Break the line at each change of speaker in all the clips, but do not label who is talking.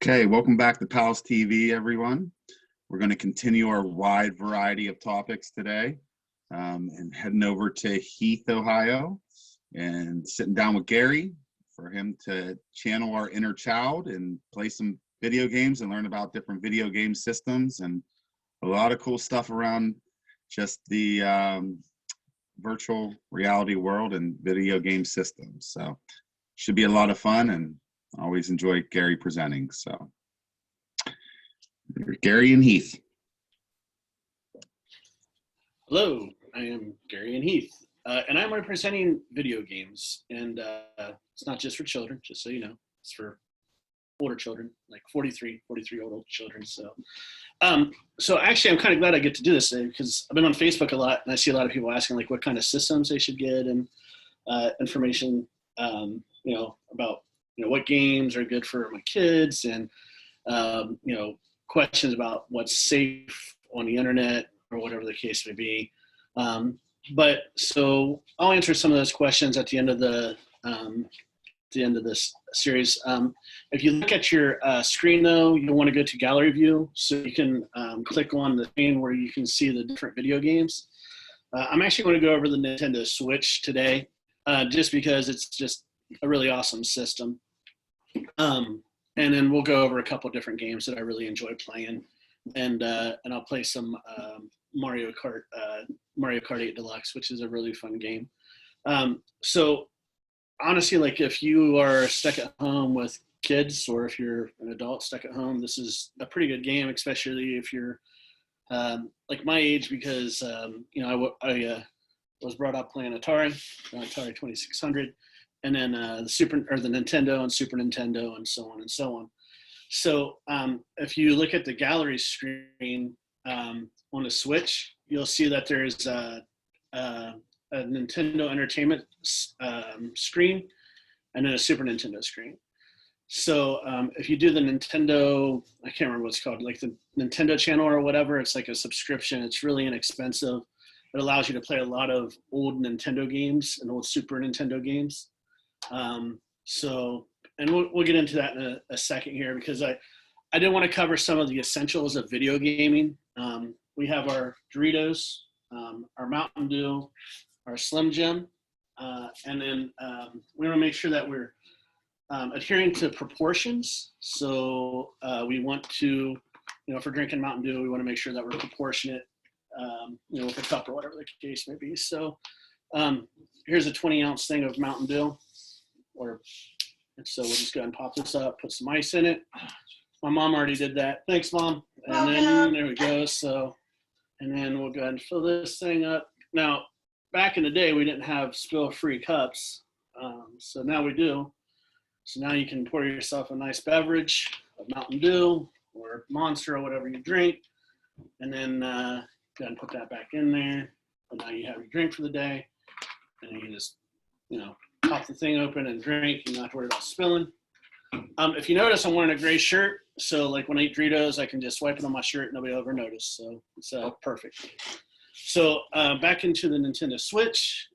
Okay, welcome back to PALS TV, everyone. We're going to continue our wide variety of topics today and heading over to Heath, Ohio, and sitting down with Gary for him to channel our inner child and play some video games and learn about different video game systems and a lot of cool stuff around just the virtual reality world and video game systems. So should be a lot of fun, and I always enjoy Gary presenting. So Gary and Heath.
Hello, I am Gary and Heath, and I'm representing video games. And it's not just for children, just so you know, it's for older children, like 43-year-old children. So actually, I'm kind of glad I get to do this today because I've been on Facebook a lot, and I see a lot of people asking like what kind of systems they should get and information, about what games are good for my kids, and questions about what's safe on the internet or whatever the case may be. But so I'll answer some of those questions at the end of this series. If you look at your screen, though, you'll want to go to gallery view, so you can click on the screen where you can see the different video games. I'm actually going to go over the Nintendo Switch today, just because it's just a really awesome system. And then we'll go over a couple different games that I really enjoy playing, and I'll play some Mario Kart 8 Deluxe, which is a really fun game. So honestly, like if you are stuck at home with kids, or if you're an adult stuck at home, this is a pretty good game, especially if you're like my age, because I was brought up playing Atari 2600. And then the Nintendo and Super Nintendo, and so on and so on. So if you look at the gallery screen on the Switch, you'll see that there's a Nintendo Entertainment screen and then a Super Nintendo screen. So if you do the Nintendo, I can't remember what it's called, like the Nintendo channel or whatever, it's like a subscription. It's really inexpensive. It allows you to play a lot of old Nintendo games and old Super Nintendo games. And we'll get into that in a second here, because I did want to cover some of the essentials of video gaming. We have our Doritos, our Mountain Dew, our Slim Jim, and then we want to make sure that we're adhering to proportions. So we want to, if we're drinking Mountain Dew, we want to make sure that we're proportionate, with a cup or whatever the case may be. So here's a 20-ounce thing of Mountain Dew. So we'll just go ahead and pop this up, put some ice in it. My mom already did that. Thanks, Mom. And then there we go. So, and then we'll go ahead and fill this thing up. Now, back in the day, we didn't have spill-free cups. So now we do. So now you can pour yourself a nice beverage of Mountain Dew or Monster or whatever you drink. And then go ahead and put that back in there. And now you have your drink for the day. And you can just, pop the thing open and drink. You don't have to worry about spilling. If you notice, I'm wearing a gray shirt. So like when I eat Doritos, I can just wipe it on my shirt and nobody will ever notice. So it's perfect. So back into the Nintendo Switch.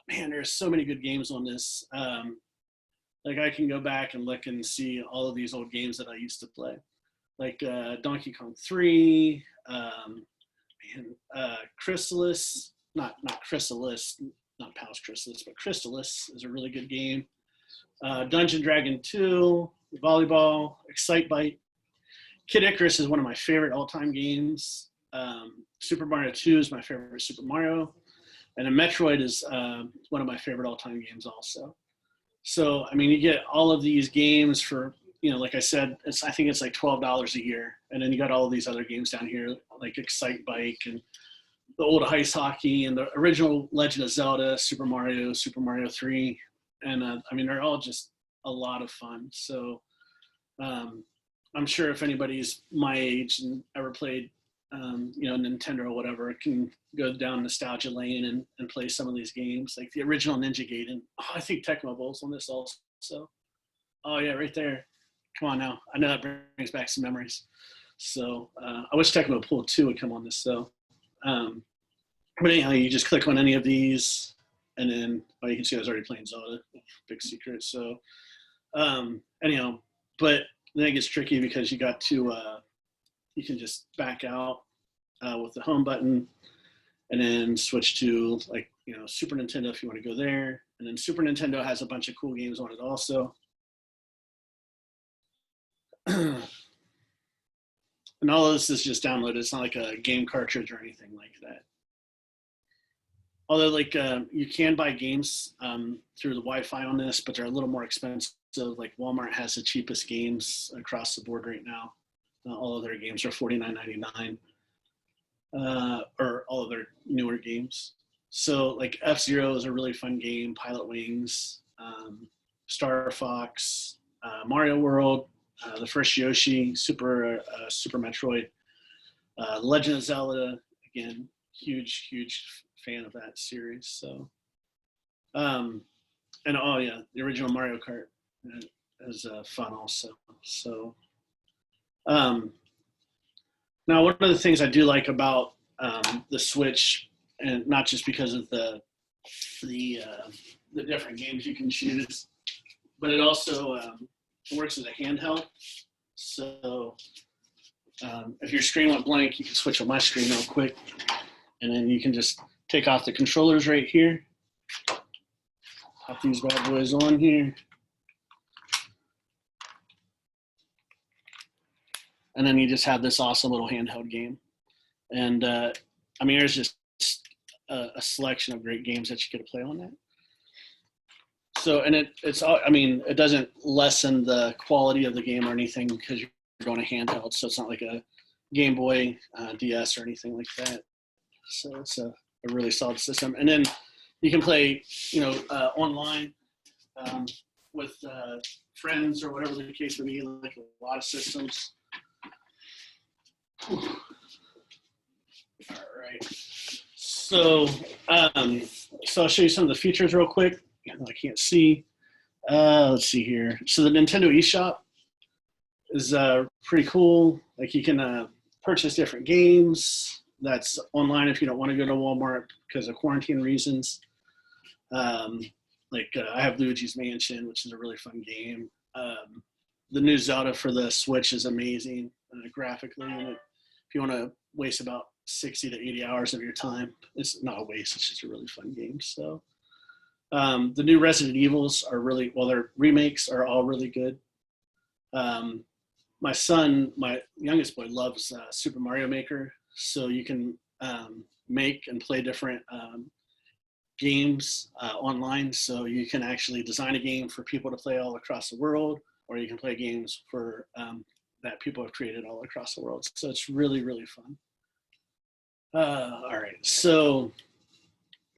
Man, there's so many good games on this. Like I can go back and look and see all of these old games that I used to play. Like Donkey Kong 3, Chrysalis, not Chrysalis, not PALS Chrysalis, but Chrysalis is a really good game. Dungeon Dragon 2, Volleyball, Excitebike. Kid Icarus is one of my favorite all-time games. Super Mario 2 is my favorite Super Mario. And then Metroid is one of my favorite all-time games also. So, I mean, you get all of these games for, like I said, I think it's like $12 a year. And then you got all of these other games down here, like Excitebike and the old ice hockey and the original Legend of Zelda, Super Mario 3. And I mean, they're all just a lot of fun. So I'm sure if anybody's my age and ever played, Nintendo or whatever, can go down nostalgia lane and play some of these games, like the original Ninja Gaiden. Oh, I think Tecmo Bowl's on this also. Oh yeah, right there. Come on now. I know that brings back some memories. So I wish Tecmo Bowl 2 would come on this though. But anyhow, you just click on any of these, and then you can see I was already playing Zelda, big secret. So anyhow, but then it gets tricky because you got to you can just back out with the home button, and then switch to like Super Nintendo if you want to go there. And then Super Nintendo has a bunch of cool games on it also. And all of this is just downloaded. It's not like a game cartridge or anything like that. Although like you can buy games through the Wi-Fi on this, but they're a little more expensive. Like Walmart has the cheapest games across the board right now. All of their games are $49.99, or all of their newer games. So like F-Zero is a really fun game. Pilot Wings, Star Fox, Mario World, the first Yoshi, Super Metroid, Legend of Zelda. Again, huge fan of that series. So, and oh yeah, the original Mario Kart is fun also. So, now one of the things I do like about the Switch, and not just because of the different games you can choose, but it also works as a handheld. So if your screen went blank, you can switch on my screen real quick, and then you can just take off the controllers right here. Pop these bad boys on here. And then you just have this awesome little handheld game. And I mean, there's just a selection of great games that you get to play on that. So, and it's all, I mean, it doesn't lessen the quality of the game or anything because you're going to handheld. So it's not like a Game Boy DS or anything like that. So it's a really solid system. And then you can play, online with friends or whatever the case may be, like a lot of systems. All right. So I'll show you some of the features real quick. I can't see. Let's see here. So the Nintendo eShop is pretty cool. Like you can purchase different games. That's online if you don't want to go to Walmart because of quarantine reasons. I have Luigi's Mansion, which is a really fun game. The new Zelda for the Switch is amazing graphically. And if you want to waste about 60 to 80 hours of your time, it's not a waste. It's just a really fun game. So the new Resident Evils are really, well, their remakes are all really good. My son, my youngest boy, loves Super Mario Maker. So you can make and play different games online. So you can actually design a game for people to play all across the world, or you can play games for that people have created all across the world. So it's really, really fun. All right, so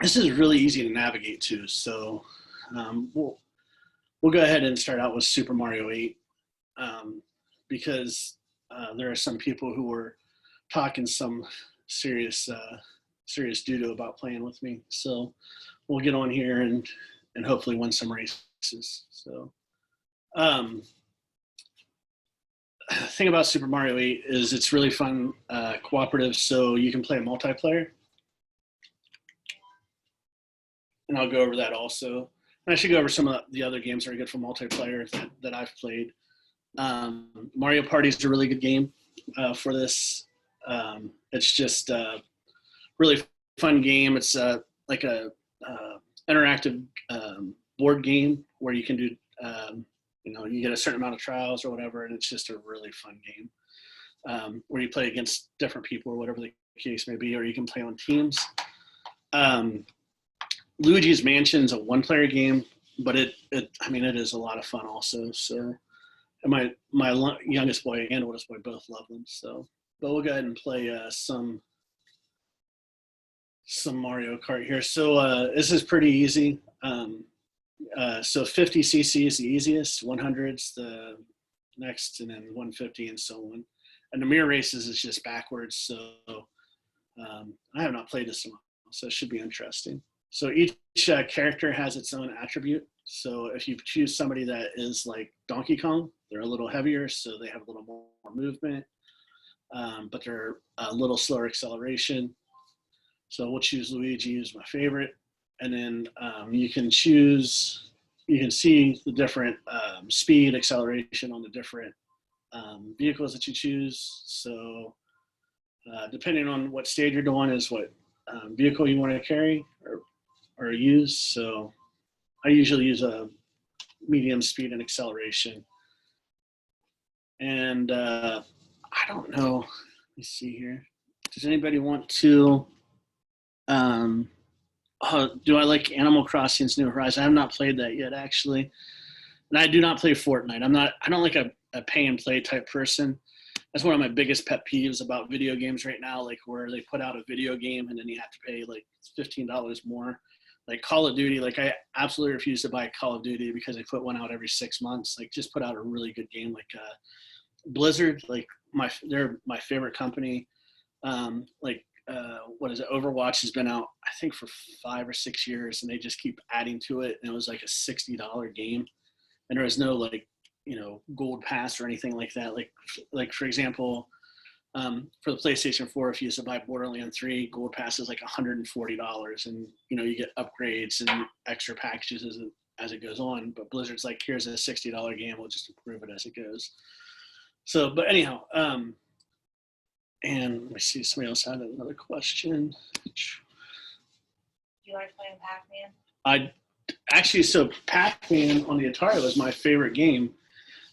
this is really easy to navigate to. So we'll go ahead and start out with Super Mario 8 because there are some people who were talking some serious doo-doo about playing with me. So we'll get on here and hopefully win some races. So the thing about Super Mario 8 is it's really fun, cooperative, so you can play multiplayer. And I'll go over that also. And I should go over some of the other games that are good for multiplayer that I've played. Mario Party is a really good game for this. It's just a really fun game. It's like a interactive board game where you can do you get a certain amount of trials or whatever, and it's just a really fun game where you play against different people or whatever the case may be, or you can play on teams. Luigi's Mansion is a one-player game, but it is a lot of fun also. So my youngest boy and oldest boy both love them. So, but we'll go ahead and play some Mario Kart here. So this is pretty easy. So 50cc is the easiest, 100's the next, and then 150 and so on. And the mirror races is just backwards. So I have not played this one, so it should be interesting. So each character has its own attribute. So if you choose somebody that is like Donkey Kong, they're a little heavier, so they have a little more movement, but they're a little slower acceleration. So we'll choose Luigi, who's my favorite. And then you can see the different speed, acceleration on the different vehicles that you choose. So depending on what stage you're doing is what vehicle you want to carry or use. So I usually use a medium speed and acceleration. And I don't know. Let me see here. Does anybody want to? Do I like Animal Crossing's New Horizons? I have not played that yet, actually. And I do not play Fortnite. I don't like a pay and play type person. That's one of my biggest pet peeves about video games right now, like where they put out a video game and then you have to pay like $15 more. Like Call of Duty, like I absolutely refuse to buy Call of Duty because they put one out every 6 months. Like just put out a really good game. Like Blizzard, like they're my favorite company. What is it? Overwatch has been out, I think, for 5 or 6 years, and they just keep adding to it. And it was like a $60 game, and there was no like, gold pass or anything like that. Like for example, for the PlayStation 4, if you used to buy Borderlands 3, gold pass is like $140, and you get upgrades and extra packages as it goes on. But Blizzard's like, here's a $60 game, we'll just improve it as it goes. So, but anyhow, and let me see, somebody else had another question.
Do you like playing Pac-Man?
So Pac-Man on the Atari was my favorite game.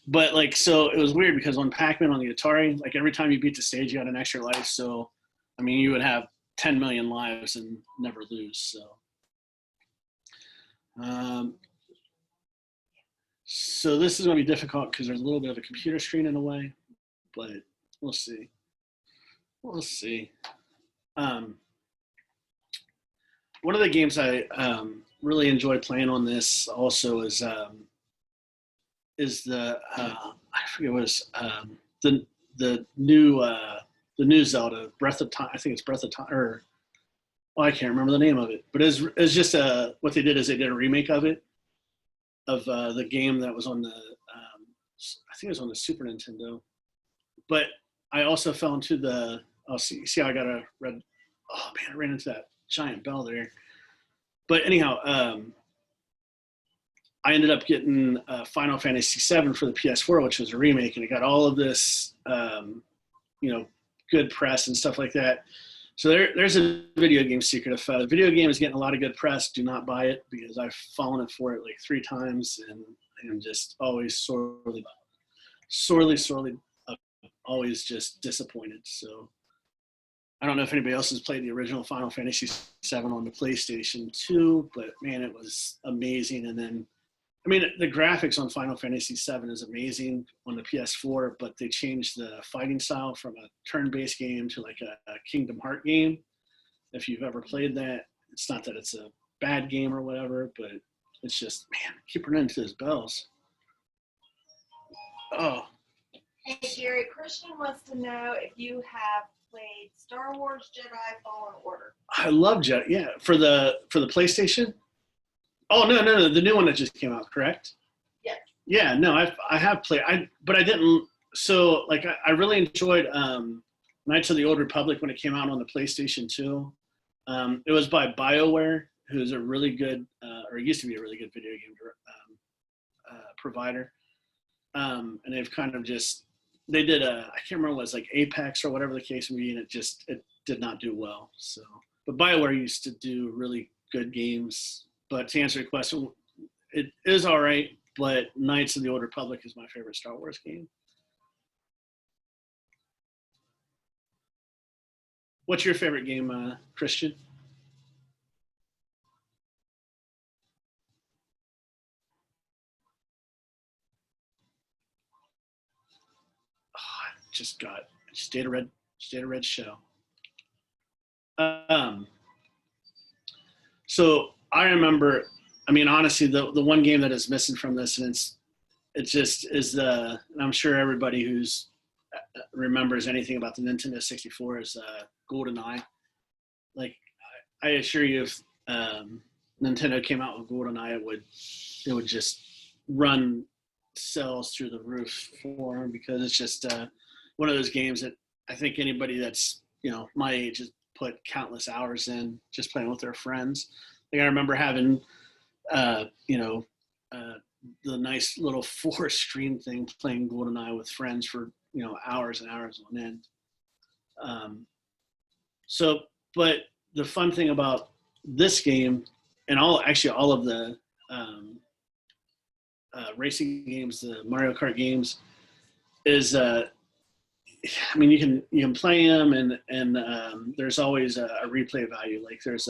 But so it was weird because on Pac-Man on the Atari, like every time you beat the stage, you got an extra life. So, I mean, you would have 10 million lives and never lose. So this is going to be difficult because there's a little bit of a computer screen in the way, but we'll see. We'll see. One of the games I really enjoy playing on this also is the I forget what it's the new Zelda, Breath of Time. I think it's Breath of Time, or I can't remember the name of it. But it's just what they did is they did a remake of it, of the game that was on the I think it was on the Super Nintendo. But I also fell into the see how I got a red. Oh man, I ran into that giant bell there. But anyhow, I ended up getting Final Fantasy VII for the PS4, which was a remake, and it got all of this, good press and stuff like that. So there's a video game secret. If a video game is getting a lot of good press, do not buy it, because I've fallen for it like 3 times and I'm just always sorely always just disappointed. So I don't know if anybody else has played the original Final Fantasy VII on the PlayStation 2, but man, it was amazing. And then, I mean, the graphics on Final Fantasy VII is amazing on the PS4, but they changed the fighting style from a turn-based game to like a Kingdom Hearts game. If you've ever played that, it's not that it's a bad game or whatever, but it's just, man, I keep running into those bells. Oh.
Hey, Gary, Christian wants to know if you have played Star Wars Jedi Fallen Order.
I love Jedi. Yeah, for the PlayStation. Oh no, the new one that just came out, correct?
Yes.
Yeah, no, I have played. But I didn't. So I really enjoyed Knights of the Old Republic when it came out on the PlayStation 2. It was by BioWare, who's a really good, or used to be a really good video game provider. And they've kind of just, they did I can't remember what it was, like Apex or whatever the case may be, and it did not do well. So, but BioWare used to do really good games. But to answer your question, it is all right, but Knights of the Old Republic is my favorite Star Wars game. What's your favorite game, Christian? Just got State of Red show. So I remember, I mean, honestly, the one game that is missing from this, and it just is and I'm sure everybody who's remembers anything about the Nintendo 64 is GoldenEye. Like, I assure you, if Nintendo came out with GoldenEye, it would just run sales through the roof for them, because it's just one of those games that I think anybody that's, my age has put countless hours in the nice little 4-screen thing, playing GoldenEye with friends for, hours and hours on end. But the fun thing about this game, and all of the racing games, the Mario Kart games, is you can play them, and there's always a replay value. Like there's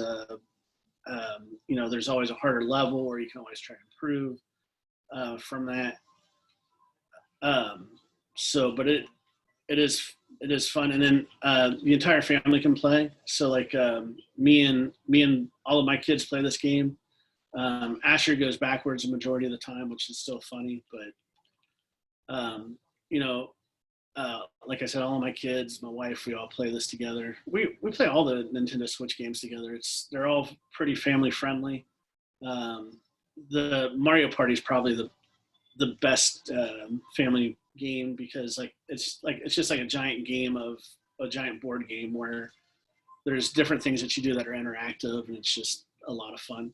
there's always a harder level, or you can always try to improve from that. But it is fun, and then the entire family can play. So like me and all of my kids play this game. Asher goes backwards the majority of the time, which is still funny, but like I said, all of my kids, my wife, we all play this together. We play all the Nintendo Switch games together. They're all pretty family friendly. The Mario Party is probably the best family game, because it's just like a giant board game where there's different things that you do that are interactive, and it's just a lot of fun.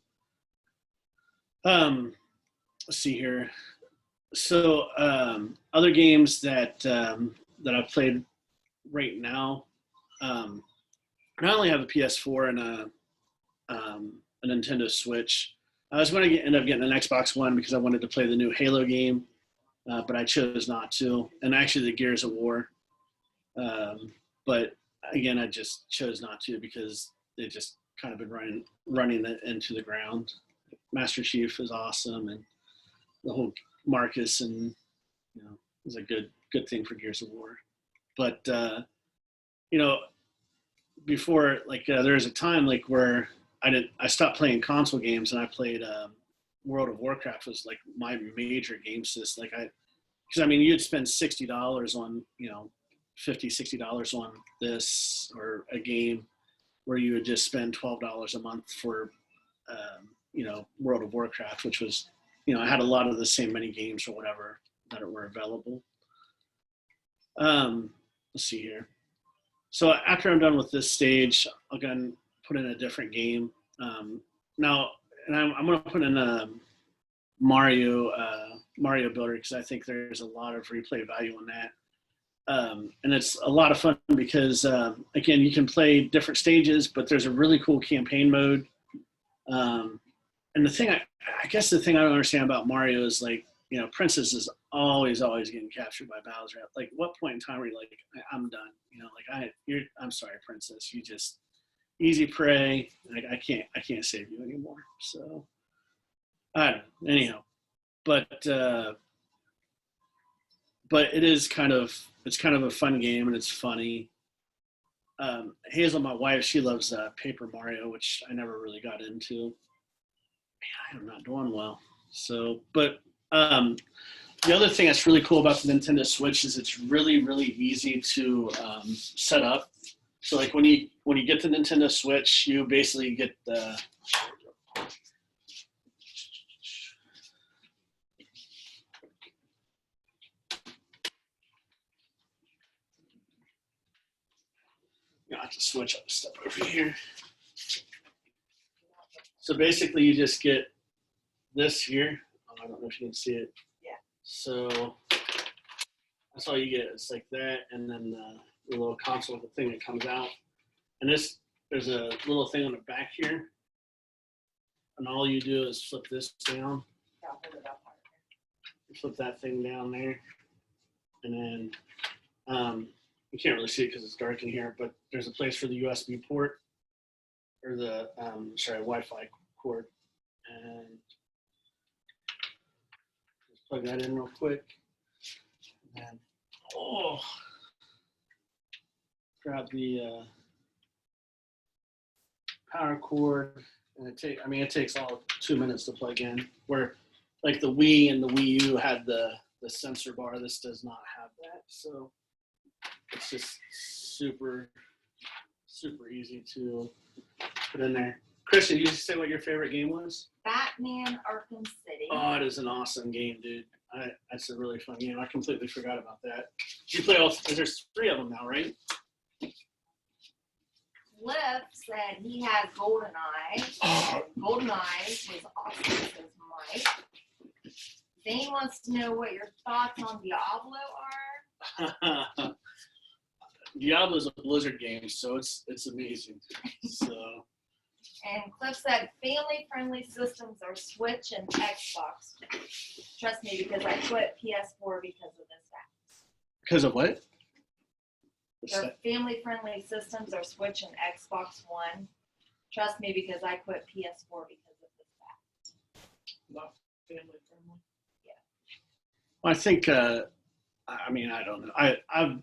Let's see here. So other games that I've played right now, I only have a PS4 and a Nintendo Switch. I was going to end up getting an Xbox One because I wanted to play the new Halo game, but I chose not to. And actually the Gears of War. But again, I just chose not to because they just kind of been running it into the ground. Master Chief is awesome, and the whole Marcus, and is a good thing for Gears of War. But before, there was a time where I stopped playing console games, and I played World of Warcraft was like my major game system. Because you'd spend $60 on $50-$60 on this or a game, where you would just spend $12 a month for World of Warcraft, which was I had a lot of the same mini games or whatever that were available. Let's see here. So after I'm done with this stage, I'll go and put in a different game. Now, and I'm going to put in Mario Builder, because I think there's a lot of replay value on that. And it's a lot of fun because, again, you can play different stages, but there's a really cool campaign mode. And the thing I guess the thing I don't understand about Mario is Princess is always getting captured by Bowser. Like, what point in time are you like, I'm done? I'm sorry, Princess. You just easy prey. I can't save you anymore. So I don't know. Anyhow, but it is kind of a fun game, and it's funny. Hazel, my wife, she loves Paper Mario, which I never really got into. Man, I'm not doing well. So, but the other thing that's really cool about the Nintendo Switch is it's really, really easy to set up. So, when you get the Nintendo Switch, you basically get the I have to switch up a step over here. So basically, you just get this here. I don't know if you can see it.
Yeah.
So that's all you get. It's like that, and then the little console thing that comes out. And there's a little thing on the back here, and all you do is flip this down. You flip that thing down there, and then you can't really see it because it's dark in here, but there's a place for the USB port, or the Wi-Fi cord, and just plug that in real quick. And grab the power cord, and it takes all 2 minutes to plug in. Where like the Wii and the Wii U had the sensor bar, this does not have that, so it's just super easy to put in there. Christian, you just say what your favorite game was?
Batman Arkham City.
Oh, it is an awesome game, dude. That's a really fun game. I completely forgot about that. You play there's 3 of them now, right?
Cliff said he had GoldenEye. GoldenEye was awesome, says Mike. Zane wants to know what your thoughts on Diablo are.
Diablo's a Blizzard game, so it's amazing. So.
And Cliff said, family-friendly systems are Switch and Xbox. Trust me, because I quit PS4 because of this fact.
Because of what?
Their family-friendly systems are Switch and Xbox One. Trust me, because I quit PS4 because of this fact.
Not family-friendly?
Yeah.
Well, I think, I mean, I don't know. I've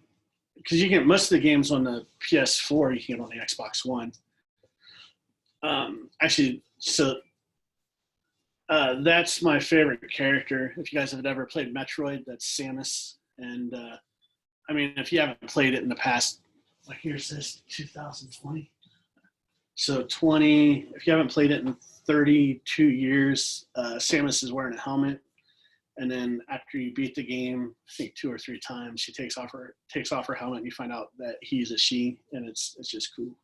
because you get most of the games on the PS4, you can get on the Xbox One. Actually, so that's my favorite character. If you guys have ever played Metroid, that's Samus. And I mean, if you haven't played it in the past, like here it says 2020. So 20, if you haven't played it in 32 years, Samus is wearing a helmet. And then after you beat the game, I think 2 or 3 times, she takes off her helmet, and you find out that he's a she, and it's just cool.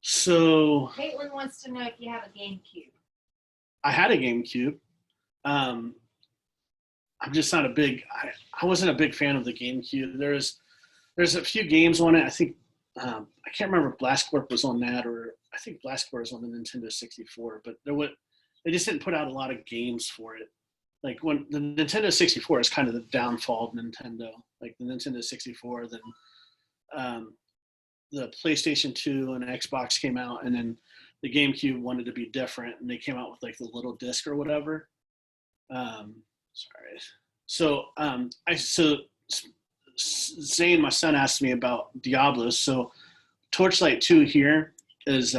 So
Caitlin wants to know if you have a GameCube.
I had a GameCube. I'm just not a big. I wasn't a big fan of the GameCube. There's a few games on it. I think I can't remember if Blast Corp was on that, or I think Blast Corp was on the Nintendo 64. But they just didn't put out a lot of games for it. Like when the Nintendo 64 is kind of the downfall of Nintendo. Like the Nintendo 64, then the PlayStation 2 and Xbox came out, and then the GameCube wanted to be different, and they came out with like the little disc or whatever. Sorry. So Zane, my son, asked me about Diablo. So Torchlight 2 here is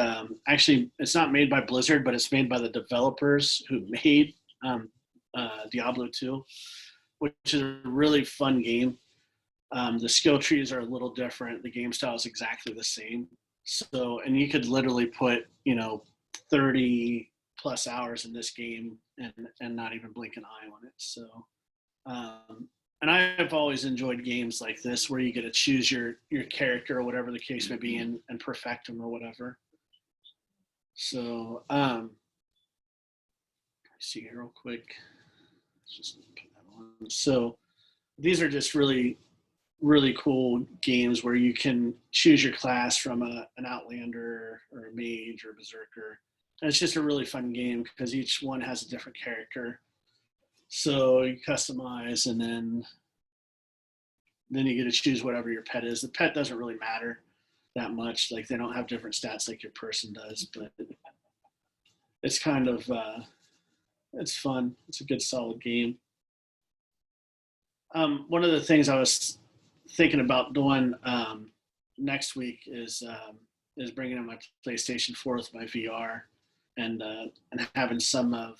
actually, it's not made by Blizzard, but it's made by the developers who made Diablo 2, which is a really fun game. The skill trees are a little different. The game style is exactly the same. So, and you could literally put, 30 plus hours in this game and not even blink an eye on it. So, and I've always enjoyed games like this where you get to choose your character or whatever the case may be and perfect them or whatever. So, let's see here real quick. Let's just put that on. So these are just really cool games where you can choose your class from an Outlander or a Mage or a Berserker. And it's just a really fun game because each one has a different character. So you customize, and then you get to choose whatever your pet is. The pet doesn't really matter that much. Like they don't have different stats like your person does, but it's kind of, it's fun. It's a good solid game. One of the things I was thinking about doing next week is bringing in my PlayStation 4 with my VR and having some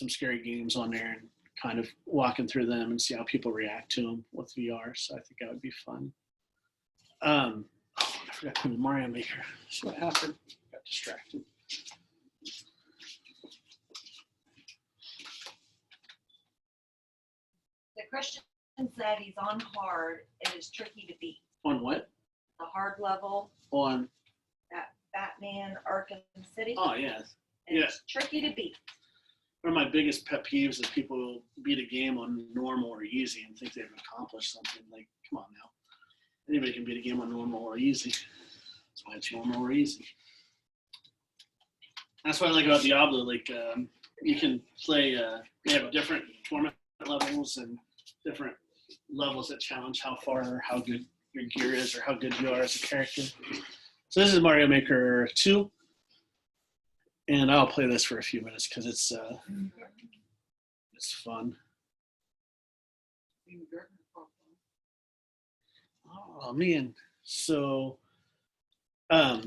scary games on there and kind of walking through them and see how people react to them with VR. So I think that would be fun. I forgot to put Mario Maker. See what happened? Got distracted.
The Christian said he's on hard. It is tricky to beat.
On what?
The hard level.
On.
That Batman Arkham City.
Oh, yeah.
It's tricky to beat.
One of my biggest pet peeves is people who beat a game on normal or easy and think they've accomplished something. Like, come on now. Anybody can beat a game on normal or easy. That's why it's normal or easy. That's what I like about Diablo. Like, you can play, they have different tournament levels and different levels that challenge how far or how good your gear is or how good you are as a character. So this is Mario Maker 2. And I'll play this for a few minutes because it's fun. Oh man! So, now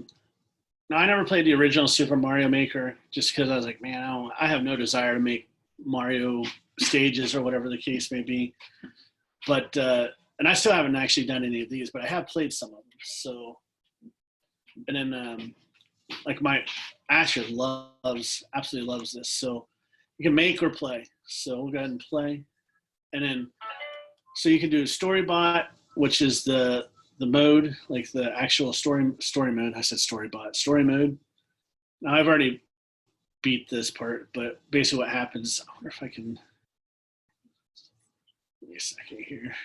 I never played the original Super Mario Maker just because I was like, man, I have no desire to make Mario stages or whatever the case may be. But and I still haven't actually done any of these, but I have played some of them. So, and then like my Asher absolutely loves this. So you can make or play. So we'll go ahead and play. And then, so you can do story bot, which is the mode, like the actual story mode. I said story bot, story mode. Now I've already beat this part, but basically what happens, I wonder if I can, give me a second here.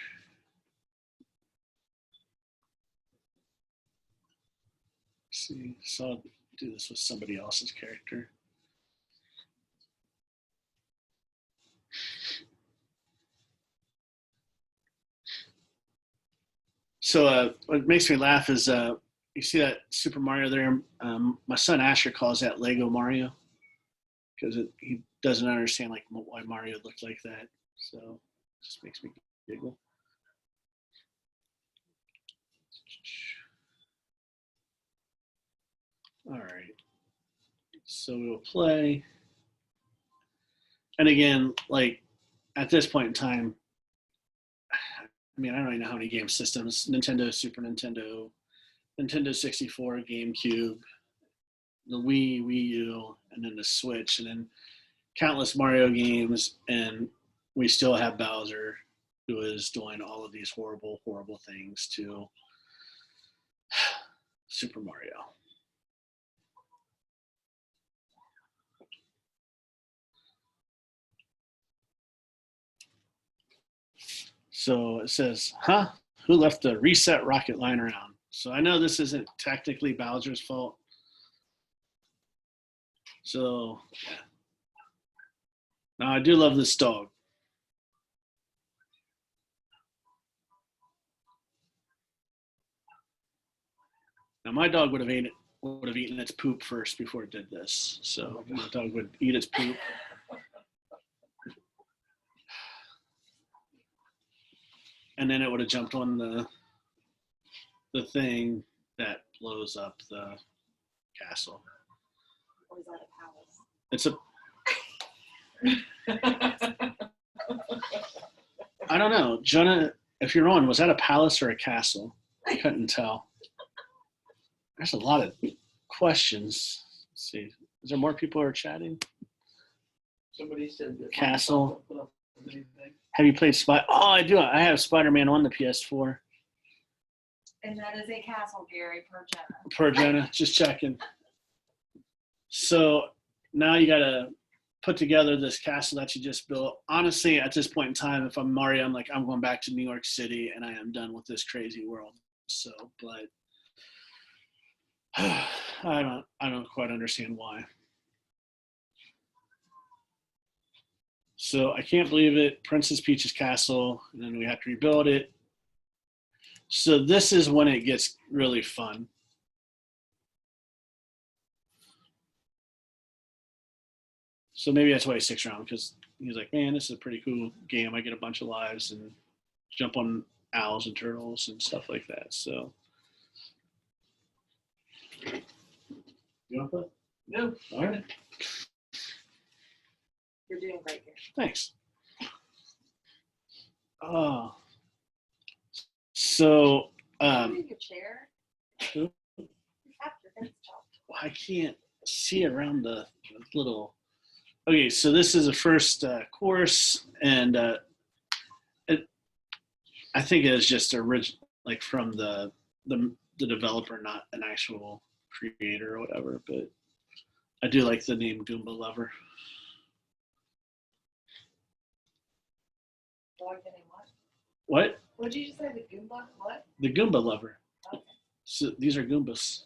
Let's see, so I'll do this with somebody else's character. So what makes me laugh is you see that Super Mario there. My son Asher calls that Lego Mario because he doesn't understand like why Mario looked like that. So it just makes me giggle. All right. So we'll play. And again, like at this point in time, I mean, I don't even know how many game systems: Nintendo, Super Nintendo, Nintendo 64, GameCube, the Wii, Wii U, and then the Switch, and then countless Mario games. And we still have Bowser, who is doing all of these horrible, horrible things to Super Mario. So it says, huh? Who left the reset rocket lying around? So I know this isn't technically Bowser's fault. So, yeah. Now I do love this dog. Now my dog would have eaten its poop first before it did this. So my dog would eat its poop. And then it would have jumped on the thing that blows up the castle.
Or is that a
It's a. I don't know, Jonah. If you're on, was that a palace or a castle? I couldn't tell. There's a lot of questions. Let's see. Is there more people who are chatting?
Somebody said that
Castle. Have you played Spider? Oh, I do. I have Spider-Man on the PS4.
And that is a castle, Gary, per Jenna.
Per Jonah, just checking. So now you got to put together this castle that you just built. Honestly, at this point in time, if I'm Mario, I'm like, I'm going back to New York City and I am done with this crazy world. So, but I don't quite understand why. So I can't believe it. Princess Peach's castle, and then we have to rebuild it. So this is when it gets really fun. So maybe that's why he sticks around, because he's like, man, this is a pretty cool game. I get a bunch of lives and jump on owls and turtles and stuff like that. So you want to play?
No.
All right.
You're doing great, Gary.
Thanks. So
Moving your chair.
who?
You have your fence top.
I can't see around the little. Okay, so this is the first course, and I think it is just original, like from the developer, not an actual creator or whatever. But I do like the name Goomba Lover.
Dog getting what?
What?
What did you just say? The Goomba? What?
The Goomba Lover.
Okay.
So these are Goombas.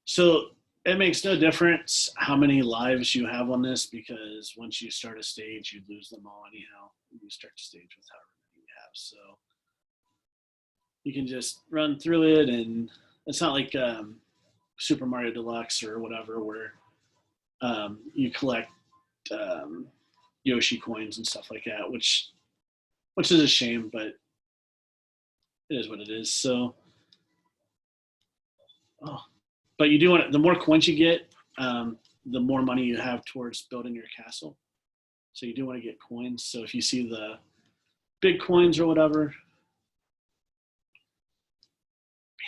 So it makes no difference how many lives you have on this, because once you start a stage, you lose them all anyhow. You start the stage with however many you have. So you can just run through it, and it's not like Super Mario Deluxe or whatever, where you collect Yoshi coins and stuff like that, which is a shame, but it is what it is. So, but you do want, the more coins you get, the more money you have towards building your castle. So you do want to get coins. So if you see the big coins or whatever,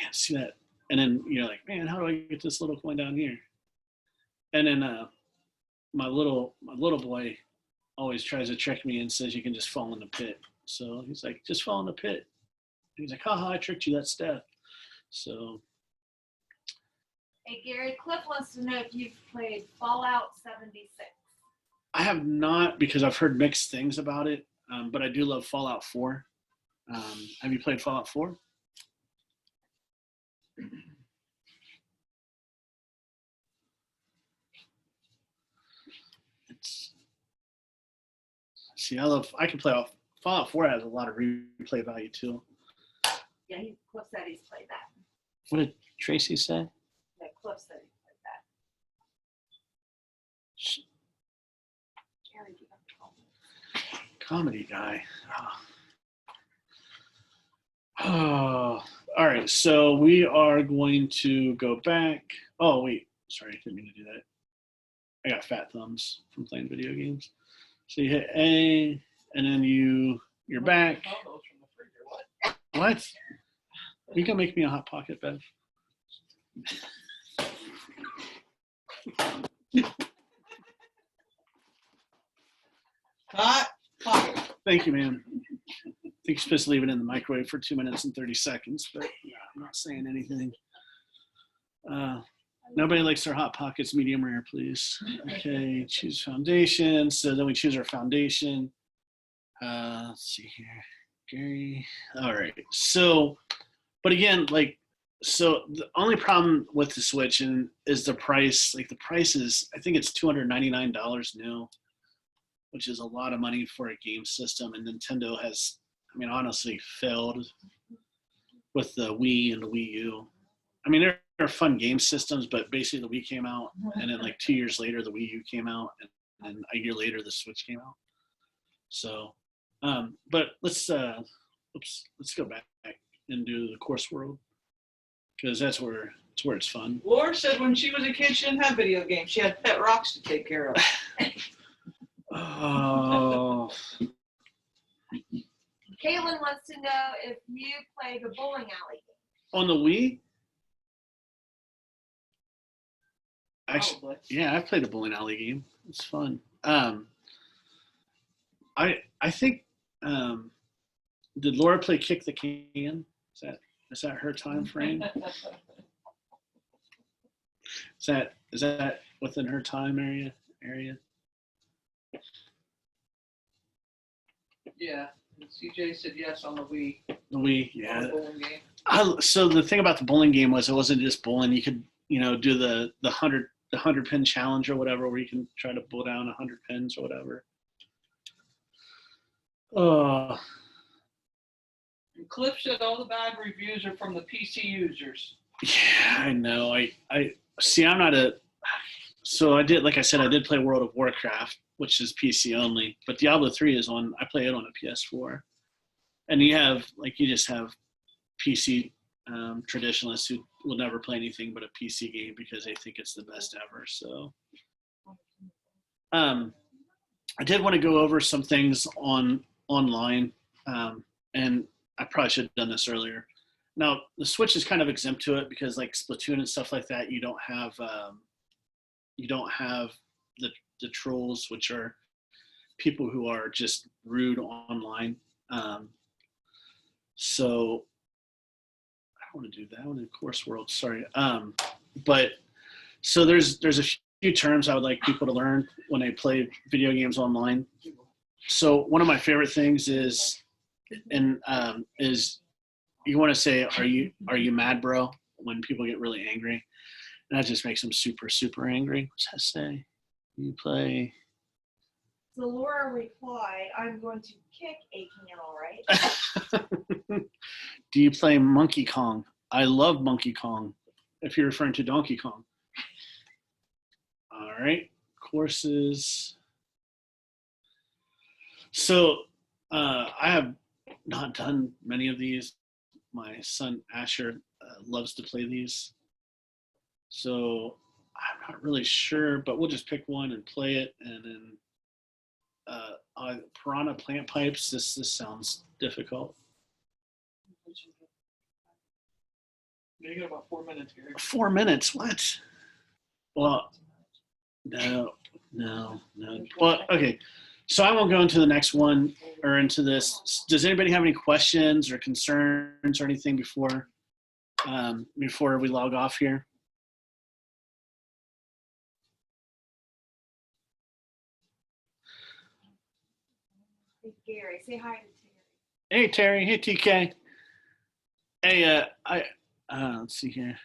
man, see that, and then you're like, man, how do I get this little coin down here? And then my little boy always tries to trick me and says you can just fall in the pit. So he's like, just fall in the pit. And he's like, haha, I tricked you. That's death. So.
Hey, Gary, Cliff wants to know if you've played Fallout 76.
I have not, because I've heard mixed things about it, but I do love Fallout 4. Have you played Fallout 4? I can play off. Fallout 4 has a lot of replay value too.
Yeah, Cliff said he's played that.
What did Tracy say?
Yeah, Cliff said he played that. Gary, you have to call me.
Comedy guy. Oh, all right. So we are going to go back. Oh, wait. Sorry, I didn't mean to do that. I got fat thumbs from playing video games. So you hit A, and then you're back. What? You can make me a Hot Pocket, Bev.
Hot pocket.
Thank you, ma'am. I think you're supposed to leave it in the microwave for 2 minutes and 30 seconds, but yeah, I'm not saying anything. Nobody likes their Hot Pockets medium rare, please. Okay, choose foundation. So then we choose our foundation. Let's see here. Gary. All right. So, but again, so the only problem with the Switch is the price. Like the price is, I think it's $299 new, which is a lot of money for a game system. And Nintendo has, I mean, honestly failed with the Wii and the Wii U. I mean, they're fun game systems, but basically the Wii came out, and then like 2 years later, the Wii U came out, and then a year later, the Switch came out. So, but let's go back and do the course world, because that's where it's fun.
Laura said when she was a kid, she didn't have video games. She had pet rocks to take care of.
Oh.
Kaylin wants to know if you play the bowling alley game.
On the Wii? Actually,
Probably.
yeah, I've played a bowling alley game. It's fun. I think did Laura play Kick the Can? Is that her time frame? Is that within her time area?
Yeah. And CJ said yes on the Wii.
The Wii,
On
yeah.
the bowling game.
So the thing about the bowling game was it wasn't just bowling. You could, do the 100 pin challenge or whatever, where you can try to bowl down 100 pins or whatever.
And Cliff said all the bad reviews are from the PC users.
Yeah, I know. I see. I'm not a. So I did, like I said, I did play World of Warcraft, which is PC only. But Diablo 3 is on. I play it on a PS4, and you just have PC traditionalists who will never play anything but a PC game because they think it's the best ever. So, I did want to go over some things online, and I probably should have done this earlier. Now, the Switch is kind of exempt to it because, like Splatoon and stuff like that, you don't have the trolls, which are people who are just rude online. So I don't want to do that. I want to do Course World. Sorry. But so there's a few terms I would like people to learn when they play video games online. So one of my favorite things is you want to say, are you mad, bro? When people get really angry, and that just makes them super, super angry. What's that say? You play.
So Laura replied, I'm going to kick a can, all right?
Do you play Monkey Kong? I love Monkey Kong, if you're referring to Donkey Kong. All right, courses. So I have not done many of these. My son Asher loves to play these. So I'm not really sure, but we'll just pick one and play it. And then Piranha Plant Pipes. This sounds difficult.
You got about 4 minutes here.
4 minutes? What? Well, no. Well, okay. So I won't go into the next one or into this. Does anybody have any questions or concerns or anything before we log off here?
say hi to Terry.
Hey, Terry. Hey, TK. Hey, let's see here.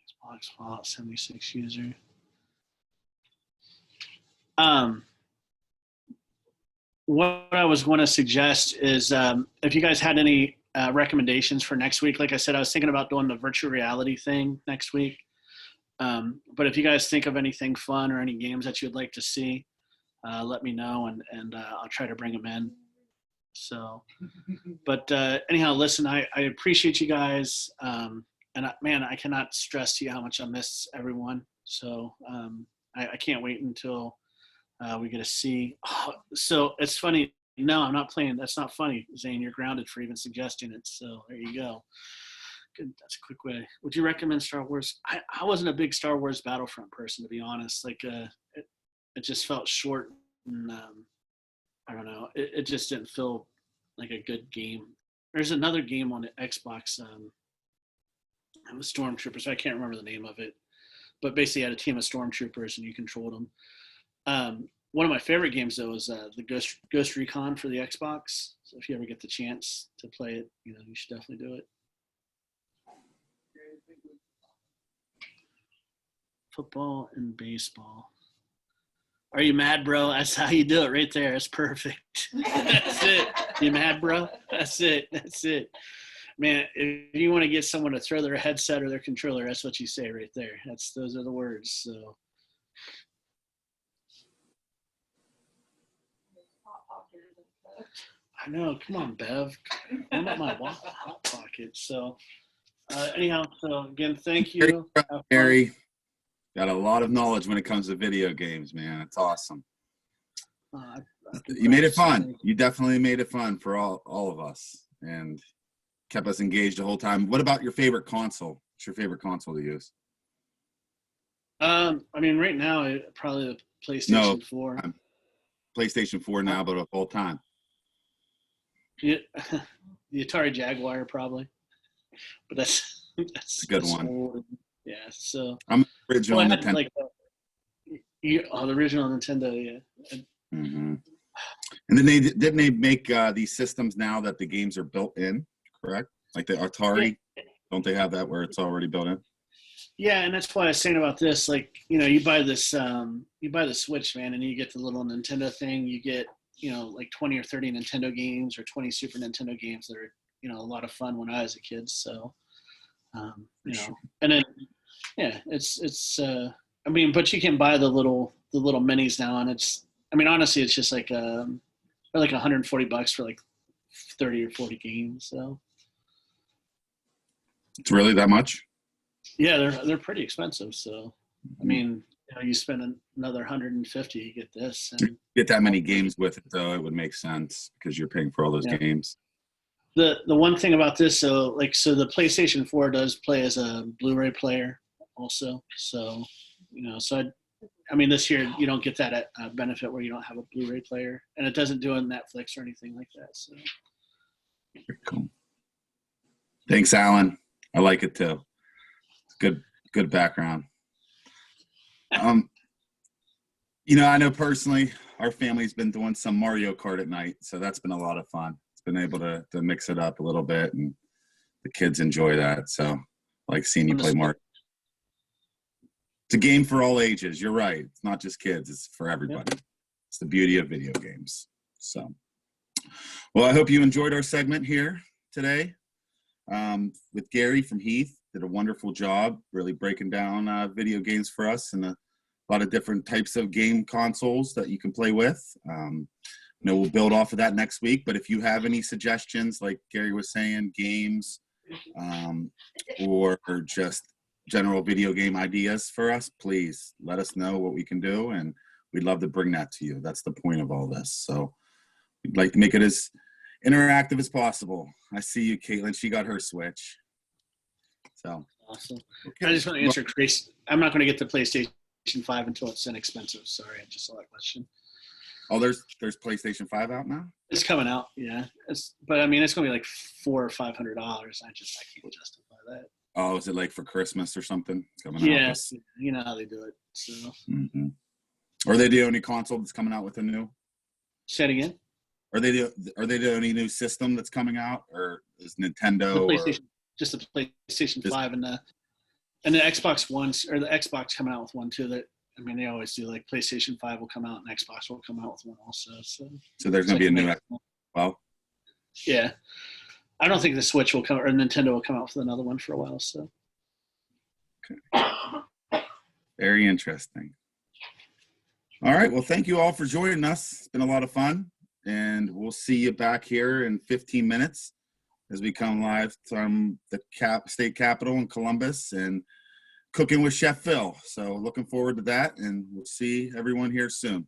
Xbox Fallout 76 user. What I was going to suggest is if you guys had any recommendations for next week. Like I said, I was thinking about doing the virtual reality thing next week. But if you guys think of anything fun or any games that you'd like to see, let me know, and I'll try to bring them in. So, but anyhow, listen, I appreciate you guys. And man, I cannot stress to you how much I miss everyone. So I can't wait until we get to see. Oh, so it's funny. No, I'm not playing. That's not funny, Zane. You're grounded for even suggesting it. So there you go. Good. That's a quick way. Would you recommend Star Wars? I wasn't a big Star Wars Battlefront person, to be honest. Like it just felt short, and I don't know. It just didn't feel like a good game. There's another game on the Xbox. It was Stormtroopers. I can't remember the name of it, but basically had a team of Stormtroopers and you controlled them. One of my favorite games though is the Ghost Recon for the Xbox. So if you ever get the chance to play it, you should definitely do it. Football and baseball. Are you mad, bro? That's how you do it right there. That's perfect. That's it. You mad, bro? That's it. That's it. Man, if you want to get someone to throw their headset or their controller, that's what you say right there. Those are the words. So. I know. Come on, Bev. I'm at my hot pocket. So, anyhow, so again, thank you.
Gary, got a lot of knowledge when it comes to video games, man. It's awesome. You made it fun. You definitely made it fun for all of us, and kept us engaged the whole time. What about your favorite console? What's your favorite console to use?
I mean, right now, probably the PlayStation 4.
PlayStation 4 now, but of all time.
Yeah, the Atari Jaguar, probably. But that's
a good one.
Old. Yeah, so.
I'm original Nintendo.
Like, the original Nintendo, yeah.
Mm-hmm. And then didn't they make these systems now that the games are built in, correct? Like the Atari, don't they have that where it's already built in?
Yeah, and that's why I was saying about this. Like, you buy this, you buy the Switch, man, and you get the little Nintendo thing. You get, like 20 or 30 Nintendo games or 20 Super Nintendo games that are, a lot of fun when I was a kid. So,
Sure.
And then, yeah, it's. I mean, but you can buy the little minis now, and honestly, it's just like they're like $140 for like 30 or 40 games. So.
It's really that much?
Yeah, they're pretty expensive. So, I mean, you spend another 150, you get this. And
get that many games with it, though, it would make sense because you're paying for all those games.
The one thing about this, so the PlayStation 4 does play as a Blu-ray player also. So, this year you don't get that benefit where you don't have a Blu-ray player, and it doesn't do a Netflix or anything like that. So.
Cool. Thanks, Alan. I like it too. Good background. I know personally, our family's been doing some Mario Kart at night, so that's been a lot of fun. It's been able to mix it up a little bit, and the kids enjoy that. So, I like seeing you play Mario. It's a game for all ages. You're right. It's not just kids. It's for everybody. Yep. It's the beauty of video games. So, well, I hope you enjoyed our segment here today with Gary from Heath. Did a wonderful job really breaking down video games for us and a lot of different types of game consoles that you can play with. We'll build off of that next week, but if you have any suggestions, like Gary was saying, games or just general video game ideas for us, please let us know what we can do, and we'd love to bring that to you. That's the point of all this. So we'd like to make it as interactive as possible. I see you, Caitlin. She got her Switch. So
awesome. Okay. I just want to answer Chris. I'm not going to get the PlayStation 5 until it's inexpensive. Sorry, I just saw that question.
Oh, there's PlayStation 5 out now?
It's coming out, yeah. But I mean, it's going to be like $400 or $500. I can't justify that.
Oh, is it like for Christmas or something? It's coming out.
Yes, you know how they do it. So.
Mm-hmm. Are they the only console that's coming out with a new?
Say it again.
Are they the only new system that's coming out, or is Nintendo?
The
Or,
PlayStation, just the PlayStation 5 and the Xbox One, or the Xbox coming out with one too. That, I mean, they always do, like PlayStation 5 will come out and Xbox will come out with one also. So
there's going to be a new Xbox. Well,
yeah. I don't think the Switch will come, or Nintendo will come out with another one for a while. So
very interesting. All right. Well, thank you all for joining us. It's been a lot of fun, and we'll see you back here in 15 minutes as we come live from the state capitol in Columbus and cooking with Chef Phil. So looking forward to that, and we'll see everyone here soon.